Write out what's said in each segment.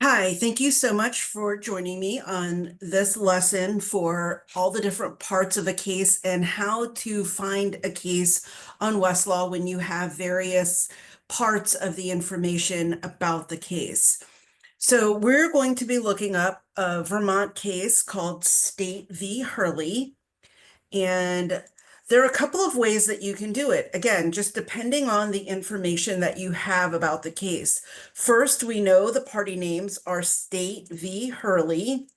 Hi, thank you so much for joining me on this lesson for all the different parts of a case and how to find a case on Westlaw when you have various parts of the information about the case. So we're going to be looking up a Vermont case called State v. Hurley. And there are a couple of ways that you can do it. Again, just depending on the information that you have about the case. First, we know the party names are State v. Hurley.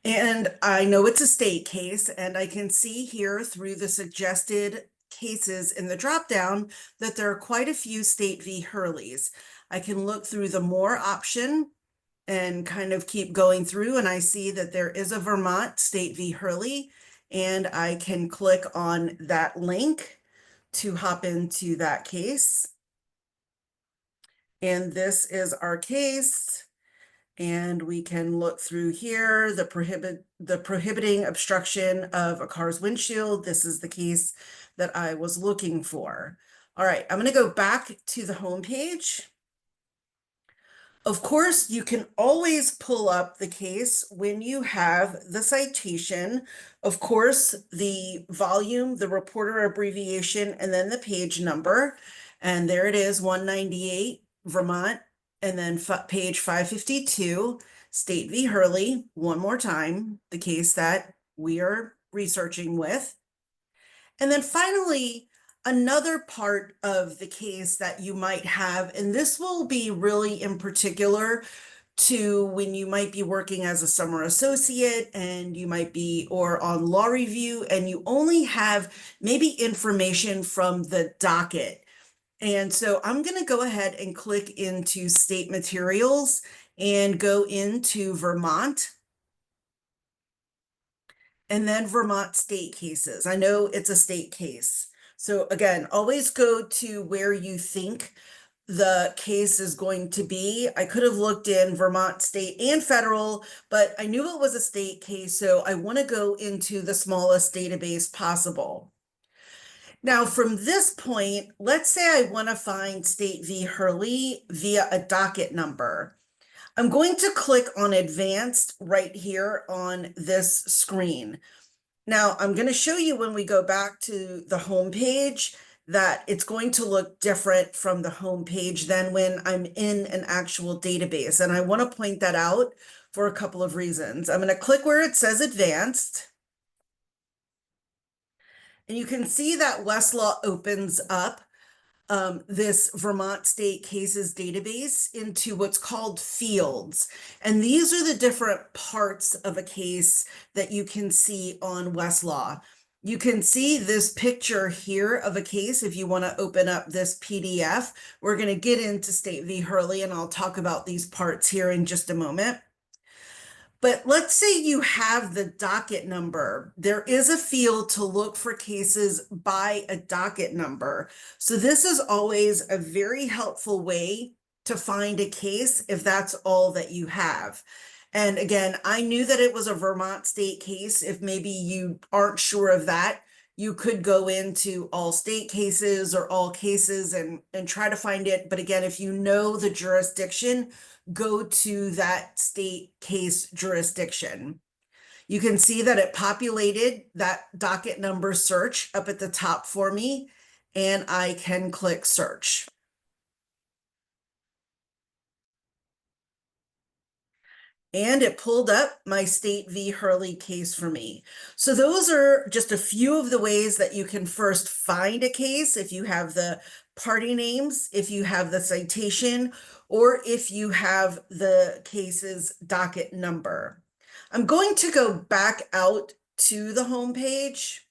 And I know it's a state case, and I can see here through the suggested cases in the dropdown that there are quite a few State v. Hurleys. I can look through the more option and kind of keep going through, and I see that there is a Vermont State v. Hurley, and I can click on that link to hop into that case. And this is our case, and we can look through here, the prohibiting obstruction of a car's windshield. This is the case that I was looking for. All right, I'm going to go back to the home page. Of course, you can always pull up the case when you have the citation. Of course, the volume, the reporter abbreviation, and then the page number. And there it is, 198, Vermont, and then page 552, State v. Hurley. One more time, the case that we are researching with. And then finally, another part of the case that you might have, and this will be really in particular to when you might be working as a summer associate and you might be, or on law review, and you only have maybe information from the docket. And so I'm going to go ahead and click into state materials and go into Vermont. And then Vermont state cases. I know it's a state case. So again, always go to where you think the case is going to be. I could have looked in Vermont state and federal, but I knew it was a state case, so I want to go into the smallest database possible. Now, from this point, let's say I want to find State v. Hurley via a docket number. I'm going to click on Advanced right here on this screen. Now, I'm going to show you when we go back to the home page that it's going to look different from the home page than when I'm in an actual database. And I want to point that out for a couple of reasons. I'm going to click where it says Advanced. And you can see that Westlaw opens up this Vermont state cases database into what's called fields. And these are the different parts of a case that you can see on Westlaw. You can see this picture here of a case if you want to open up this PDF. We're going to get into State v. Hurley, and I'll talk about these parts here in just a moment. But let's say you have the docket number. There is a field to look for cases by a docket number. So this is always a very helpful way to find a case if that's all that you have. And again, I knew that it was a Vermont state case. If maybe you aren't sure of that, you could go into all state cases or all cases and try to find it. But again, if you know the jurisdiction, go to that state case jurisdiction. You can see that it populated that docket number search up at the top for me, and I can click search. And it pulled up my State v. Hurley case for me. So those are just a few of the ways that you can first find a case if you have the party names, if you have the citation, or if you have the case's docket number. I'm going to go back out to the home page.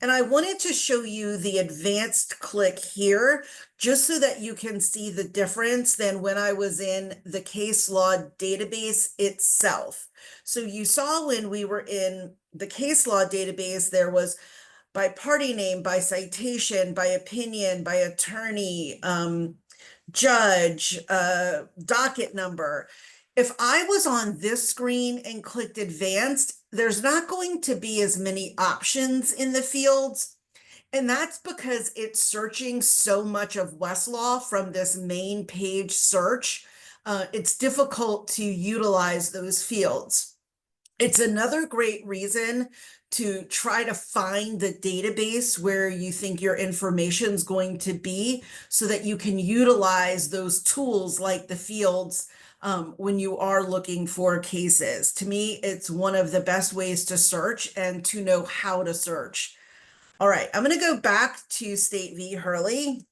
And I wanted to show you the advanced click here, just so that you can see the difference than when I was in the case law database itself. So you saw when we were in the case law database, there was by party name, by citation, by opinion, by attorney, judge, docket number. If I was on this screen and clicked advanced, there's not going to be as many options in the fields. And that's because it's searching so much of Westlaw from this main page search. It's difficult to utilize those fields. It's another great reason to try to find the database where you think your information is going to be so that you can utilize those tools like the fields when you are looking for cases. To me, it's one of the best ways to search and to know how to search. All right, I'm going to go back to State v. Hurley.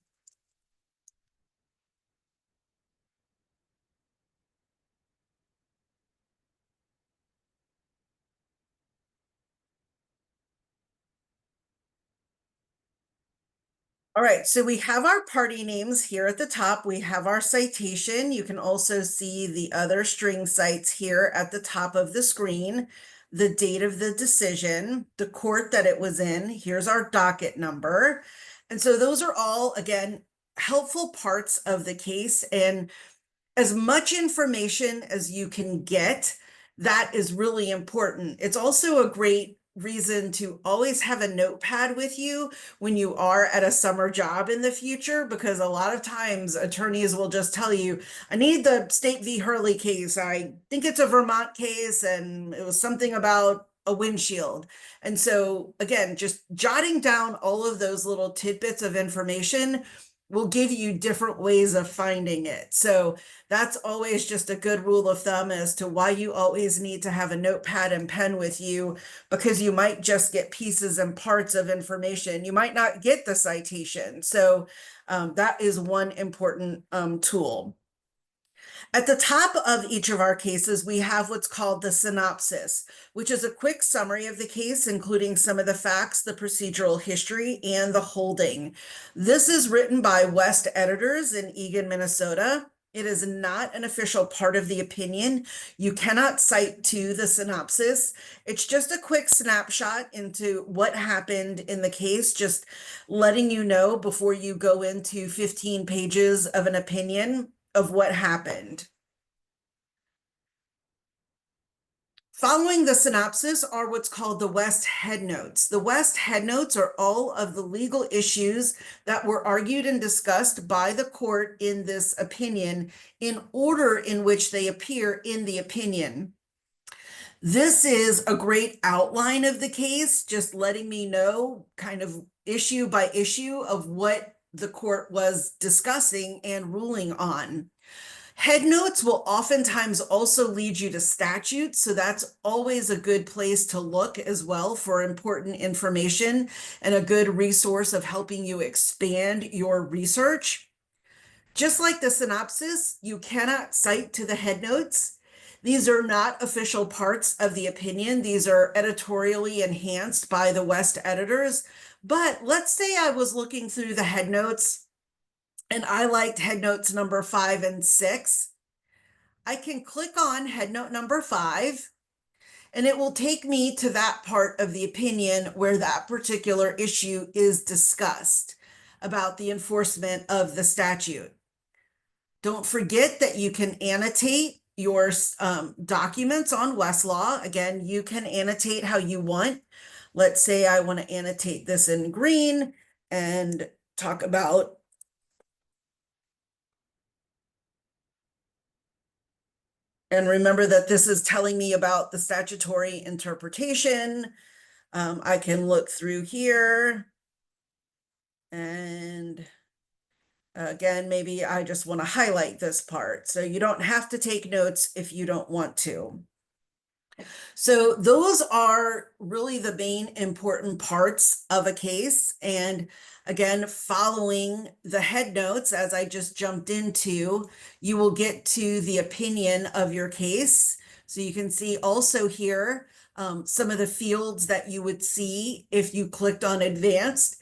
All right, so we have our party names here at the top. We have our citation. You can also see the other string cites here at the top of the screen, the date of the decision, the court that it was in. Here's our docket number. And so those are all, again, helpful parts of the case. And as much information as you can get, that is really important. It's also a great reason to always have a notepad with you when you are at a summer job in the future, because a lot of times attorneys will just tell you, I need the State v. Hurley case. I think it's a Vermont case and it was something about a windshield. And so again, just jotting down all of those little tidbits of information will give you different ways of finding it. So that's always just a good rule of thumb as to why you always need to have a notepad and pen with you, because you might just get pieces and parts of information. You might not get the citation. So that is one important tool. At the top of each of our cases, we have what's called the synopsis, which is a quick summary of the case, including some of the facts, the procedural history, and the holding. This is written by West editors in Eagan, Minnesota. It is not an official part of the opinion. You cannot cite to the synopsis. It's just a quick snapshot into what happened in the case, just letting you know before you go into 15 pages of an opinion of what happened. Following the synopsis are what's called the West headnotes. The West headnotes are all of the legal issues that were argued and discussed by the court in this opinion in order in which they appear in the opinion. This is a great outline of the case, just letting me know kind of issue by issue of what the court was discussing and ruling on. Headnotes will oftentimes also lead you to statutes, so that's always a good place to look as well for important information and a good resource of helping you expand your research. Just like the synopsis, you cannot cite to the headnotes. These are not official parts of the opinion. These are editorially enhanced by the West editors. But let's say I was looking through the headnotes and I liked headnotes number 5 and 6. I can click on headnote number 5, and it will take me to that part of the opinion where that particular issue is discussed about the enforcement of the statute. Don't forget that you can annotate your documents on Westlaw. Again, you can annotate how you want. Let's say I want to annotate this in green and talk about and remember that this is telling me about the statutory interpretation. I can look through here. And again, maybe I just want to highlight this part. So you don't have to take notes if you don't want to. So those are really the main important parts of a case. And again, following the head notes, as I just jumped into, you will get to the opinion of your case. So you can see also here some of the fields that you would see if you clicked on advanced.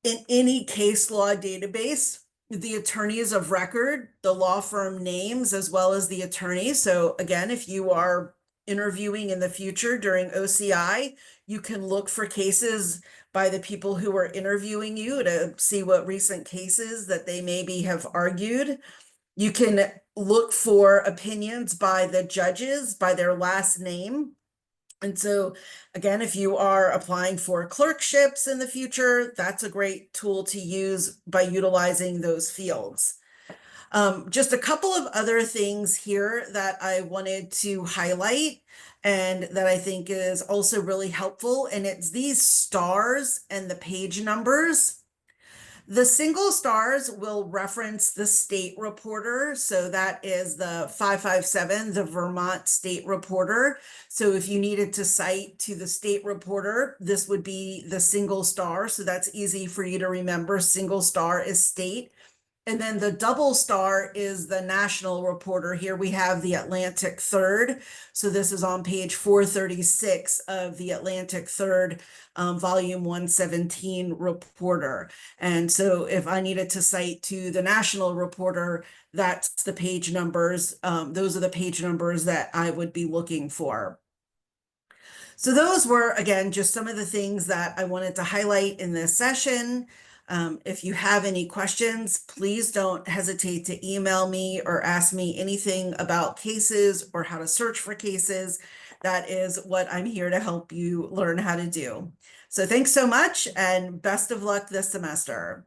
In any case law database, the attorneys of record, the law firm names, as well as the attorney. So again, if you are interviewing in the future during OCI, you can look for cases by the people who are interviewing you to see what recent cases that they maybe have argued. You can look for opinions by the judges by their last name. And so, again, if you are applying for clerkships in the future, that's a great tool to use by utilizing those fields. Just a couple of other things here that I wanted to highlight and that I think is also really helpful, and it's these stars and the page numbers. The single stars will reference the state reporter. So that is the 557, the Vermont State Reporter. So if you needed to cite to the state reporter, this would be the single star. So that's easy for you to remember. Single star is state. And then the double star is the national reporter. Here we have the Atlantic Third. So this is on page 436 of the Atlantic Third, volume 117 reporter. And so if I needed to cite to the national reporter, that's the page numbers. Those are the page numbers that I would be looking for. So those were, again, just some of the things that I wanted to highlight in this session. If you have any questions, please don't hesitate to email me or ask me anything about cases or how to search for cases. That is what I'm here to help you learn how to do. So thanks so much and best of luck this semester.